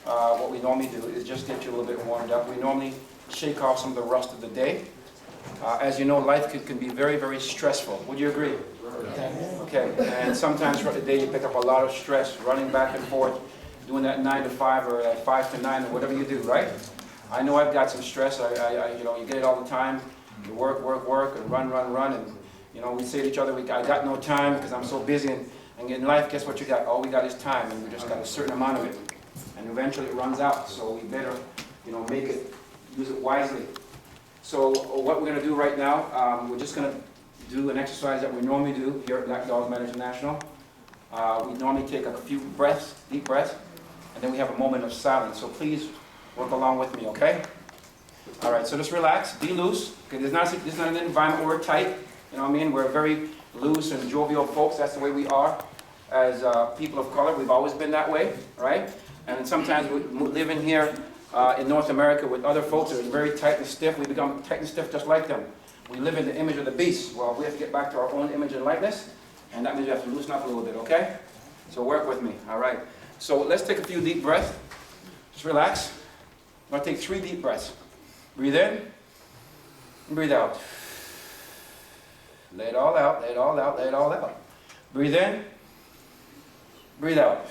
what we normally do is just get you a little bit warmed up. We normally shake off some of the rust of the day. As you know, life can be very, very stressful. Would you agree? Okay, and sometimes throughout the day you pick up a lot of stress, running back and forth, doing that 9 to 5 or 5 to 9 or whatever you do, right? I know I've got some stress. You know, you get it all the time. You work, and run, and you know, we say to each other, I got no time because I'm so busy. And in life, guess what you got? All we got is time, and we just got a certain amount of it. And eventually it runs out, so we better, you know, use it wisely. So what we're going to do right now, we're just going to do an exercise that we normally do here at Black Dogs Man International. We normally take a few breaths, deep breaths, and then we have a moment of silence. So please work along with me, okay? All right, so just relax, be loose. Okay, this is not an environment where we're tight. You know what I mean? We're very loose and jovial folks. That's the way we are as people of color. We've always been that way, right? And sometimes we live in here in North America with other folks that are very tight and stiff. We become tight and stiff just like them. We live in the image of the beast. Well, we have to get back to our own image and likeness, and that means we have to loosen up a little bit, okay? So work with me, all right? So let's take a few deep breaths. Just relax. I'm going to take 3 deep breaths. Breathe in, and breathe out. Let it all out, let it all out, let it all out. Breathe in, breathe out.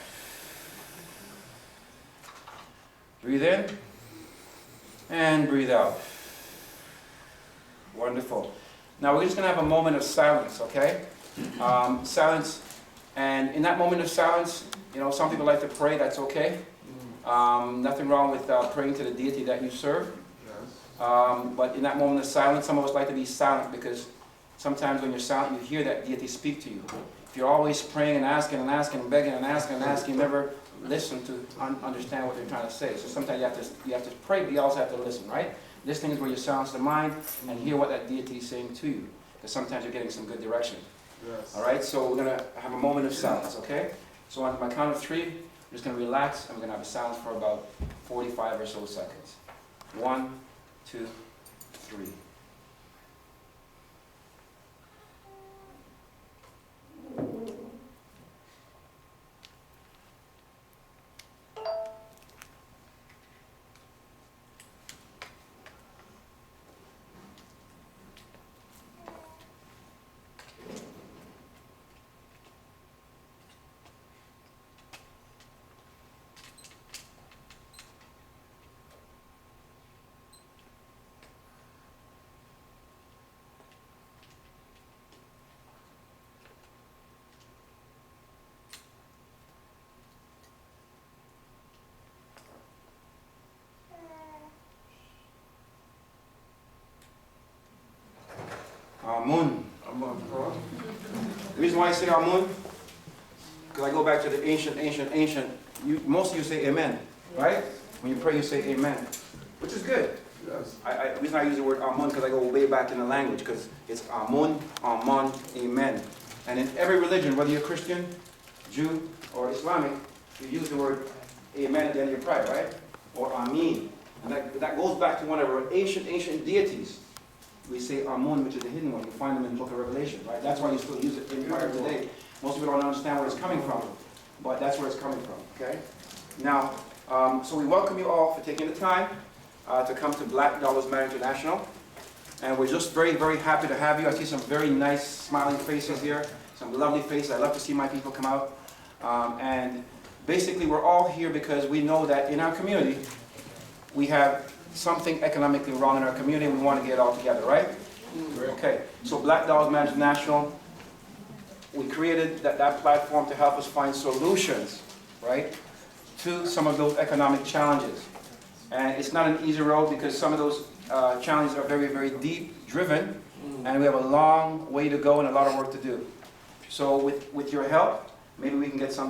Breathe in, and breathe out. Wonderful. Now we're just going to have a moment of silence, okay? Silence, and in that moment of silence, you know, some people like to pray, that's okay. Nothing wrong with praying to the deity that you serve. But in that moment of silence, some of us like to be silent because sometimes when you're silent, you hear that deity speak to you. If you're always praying and asking and asking and begging and asking, you never listen to understand what they're trying to say. So sometimes you have to pray, but you also have to listen, right? Listening is where you silence the mind and hear what that deity is saying to you. Because sometimes you're getting some good direction. Yes. All right, so we're going to have a moment of silence, okay? So on my count of 3, we're just going to relax, and we're going to have a silence for about 45 or so seconds. 1, 2, 3. Amun. The reason why I say Amun, because I go back to the ancient. Most of you say Amen, right? When you pray, you say Amen, which is good. Yes. The reason I use the word Amun because I go way back in the language, because it's Amun, Aman, Amen. And in every religion, whether you're Christian, Jew, or Islamic, you use the word Amen at the end of your prayer, right? Or Amin. And that goes back to one of our ancient deities. We say Amun, which is the hidden one. You find them in the book of Revelation, right? That's why you still use it in prayer today. Most people don't understand where it's coming from, but that's where it's coming from, okay? Now, so we welcome you all for taking the time to come to Black Dollars Man International. And we're just very, very happy to have you. I see some very nice smiling faces here, some lovely faces. I love to see my people come out. And basically, we're all here because we know that in our community, we have something economically wrong in our community, and we want to get it all together, right? Okay, so Black Dollars Man International, we created that platform to help us find solutions, right, to some of those economic challenges. And it's not an easy road because some of those challenges are very, very deep driven, and we have a long way to go and a lot of work to do. So with your help, maybe we can get something